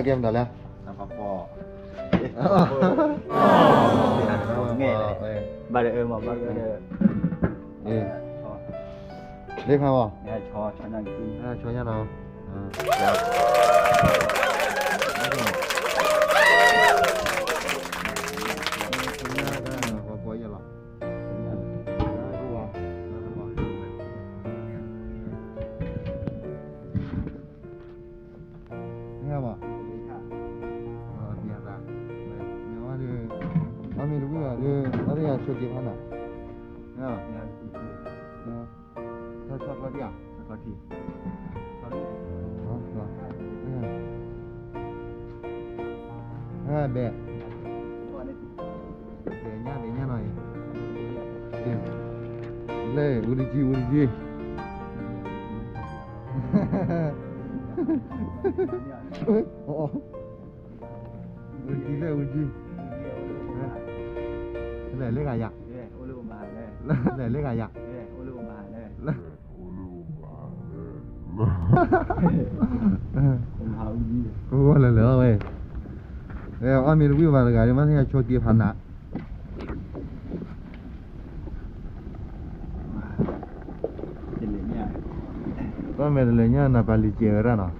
เกมเดี๋ยวแล้วน้ำปลาปอnghe này bà đợi mà bà đợiเรียกมาบ่ nghe cho nhanh đi ช่วยยันเอา아미 누구야? 어디야? 저기 하나. 야, 저 어디야? 어디? 배. 배냐 너희. 네, 우리 집. 우리 집. để lấy gà dạ để lấy gà dạ cô là lửa rồi đây anh mình vui vào gà đi mà nghe cho tiệp hành nè con mẹ lấy nha là phải chia ra nào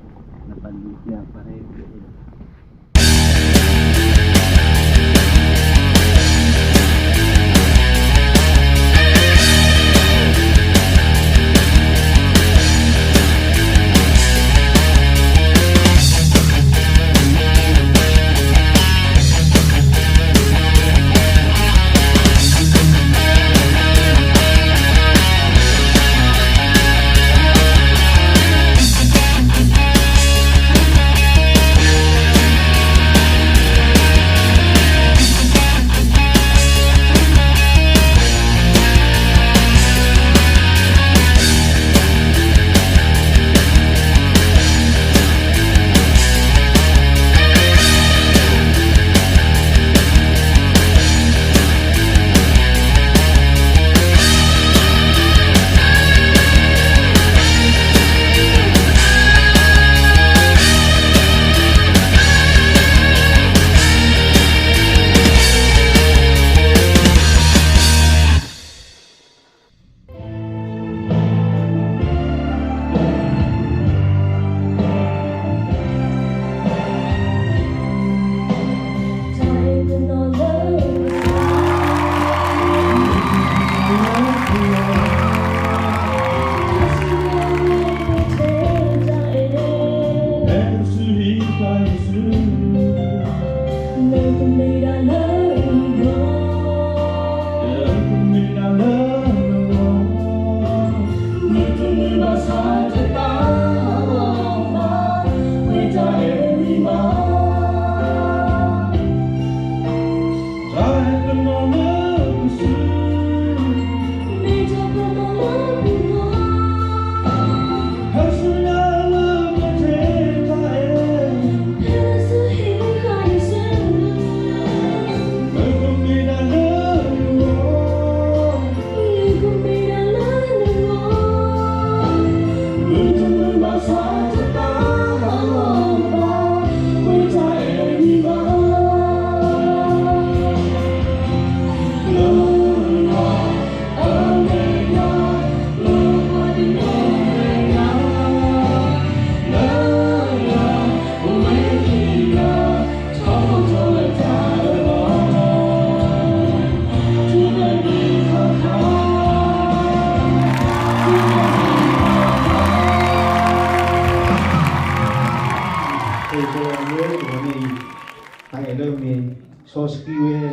tại đây mình so skiwe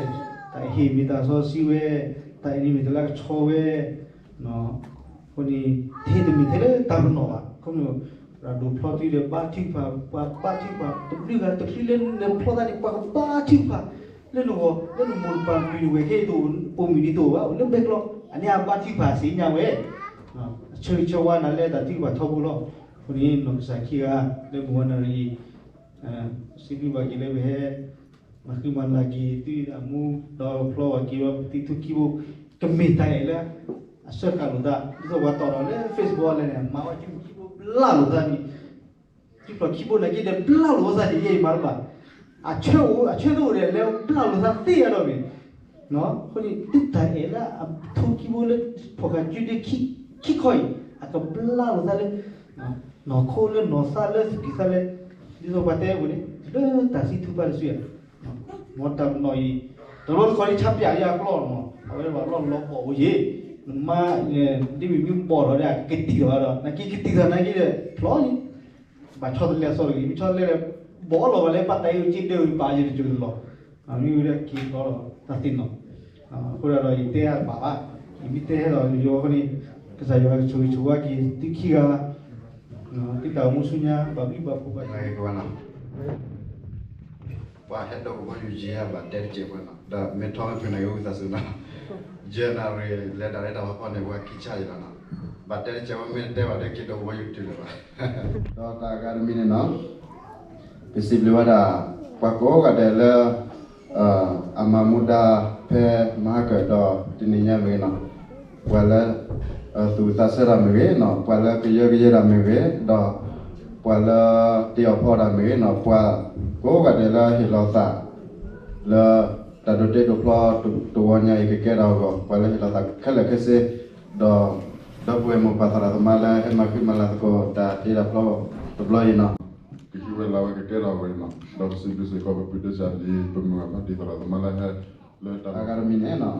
tại hi mi ta so siwe tại ni mi ta la chowe nó con đi thế thì mình thấy đấy ta vẫn nọ không được là đủ plot đi được ba chiếc và tập đi gần tập đi lên lên plot ra đi qua ba chiếc và lên một bàn video về cái đồ ôm mình đi đồ á lên bếp lo anh em ba chiếc và xí nhau ấy chơi chơi qua nó lên đặt chiếc và thâu lo con đi nó sẽ kia lên muốn là gì sini bagi lebih makin lagi tu amu dah flow lagi tu kibo kemitai lah asal kalau dah itu wator le Facebook le ni mau kibo lalu dah ni kibo lagi dah lalu dah ni ye marba acu tu le lalu dah tiada lagi no kau ni titai lah tu kibo le pokok jadi kikoi atau lalu dah le no kau le no sale sekisah le đi rồi bát tê bữa nay, đó ta sĩ thứ ba xuyên, một tầm nói, tôi nói coi chấp nhận ya con mà, ở đây bảo lo bỏ gì, mà đi mình bỏ rồi đấy, cái tí rồi, cái tí rồi này cái lo gì, bà cho tôi lấy số rồi, cho lấy bỏ rồi lấy bắt tay chỉ đều bao nhiêu chừng lo, như vậy kia có rồi, ta tin nó, rồi tê bà, tê rồi vô cái này, cái gì rồi chui cái tí kia kita musuhnya babi bapu bayi. Baik kawan. Wah head of one UGA but dari jepan. Da mentor pun ayo kita sudah. General leader ada apa ni buat kicau je lah. But dari jepan mentor ada kita buat YouTube lah. Da tak agar mini na. Visible ada pako ada le ama muda pe mahaga da dininya mena. Wala tu tasar ramai no, pala kerja ramai do, pala tiap orang ramai no, pala ko kadela hilasa, le tado te dopla tuanya ikeke rago, pala hilasa kala kese do, dapu emo pasara mala emakin mala ko da tidak plo dopla ina. Kihiwe lawa ikeke rago ina, do sibisi ko bepude jadi pemengapa di pasara mala le agar mine no.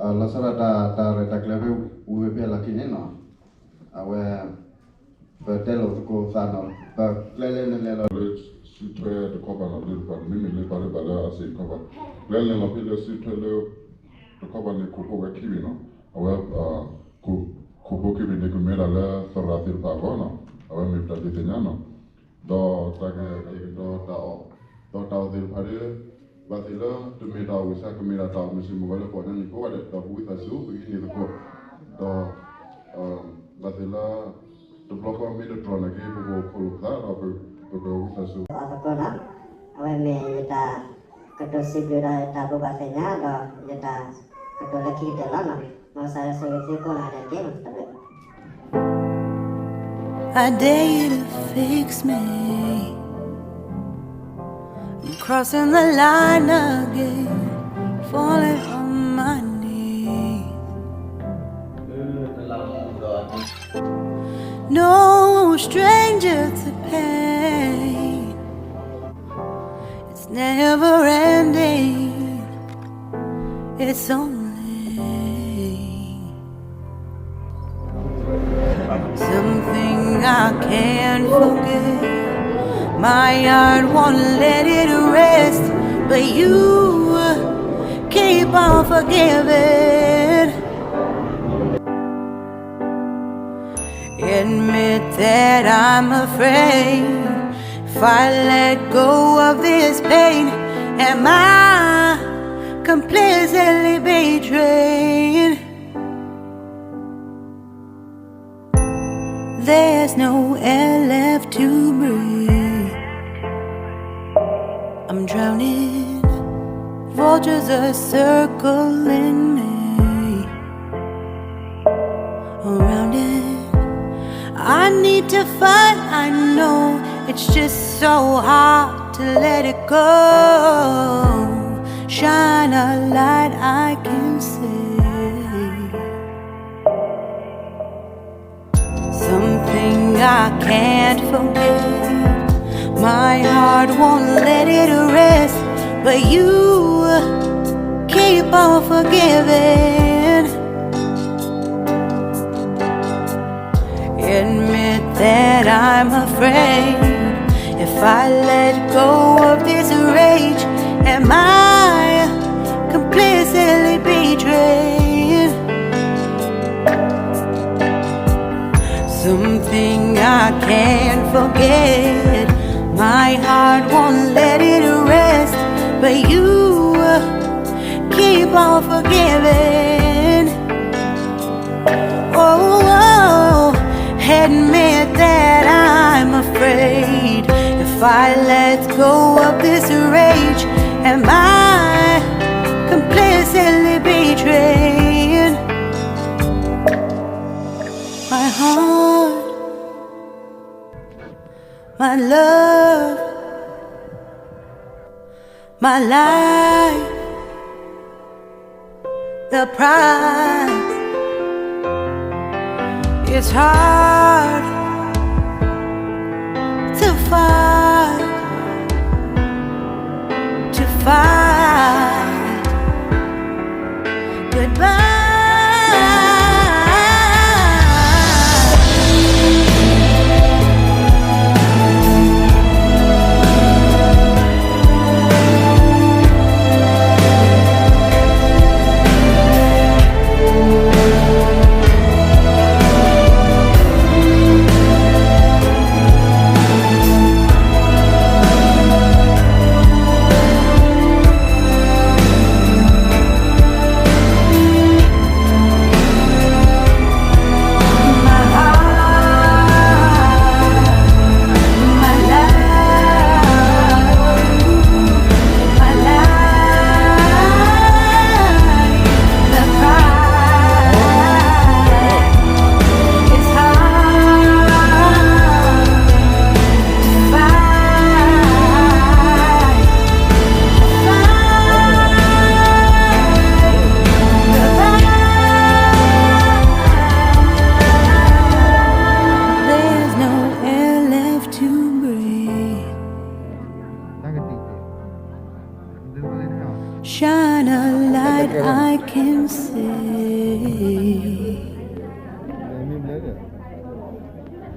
Lasara ta kleve uwe laki ni no, awe bertelo ko sana, klele le situé de coba na le par mimi le par bala asi coba klele na pile situé le de coba ne kupo we kiwi no, awe kupo kiwi de kumera le sorratir pa no, awe mi ta diseñano do ta ke do ta del pare Basila tu mera usaha kemera tahu mesti mula pun ni ko ada tahu kita su begini tu ko do basila tu blok kami tu trona ke buku kolukar apa kita su. Apa nak? Awak ni kita kedua sibira kita buka senya do kita kedua lagi kita lah masa solusi ko ada ke I dare you to fix me. I'm crossing the line again, falling on my knees. No stranger to pain, it's never ending, it's only something I can't forget. My heart won't let it rest, but you keep on forgiving. Admit that I'm afraid. If I let go of this pain, am I completely betrayed? There's no air left to breathe. I'm drowning. Vultures are circling me. Around it, I need to fight. I know it's just so hard to let it go. Shine a light I can see. Something I can't forget. My heart won't let it rest, but you keep on forgiving. Admit that I'm afraid. If I let go of this rage, am I completely betrayed? Something I can't forget. My heart won't let it rest, but you keep on forgiving. Oh, admit that I'm afraid. If I let go of this rage, am I completely betrayed? My heart, my love, my life, the price. It's hard to fight, goodbye. Shine a light I can see.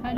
Hai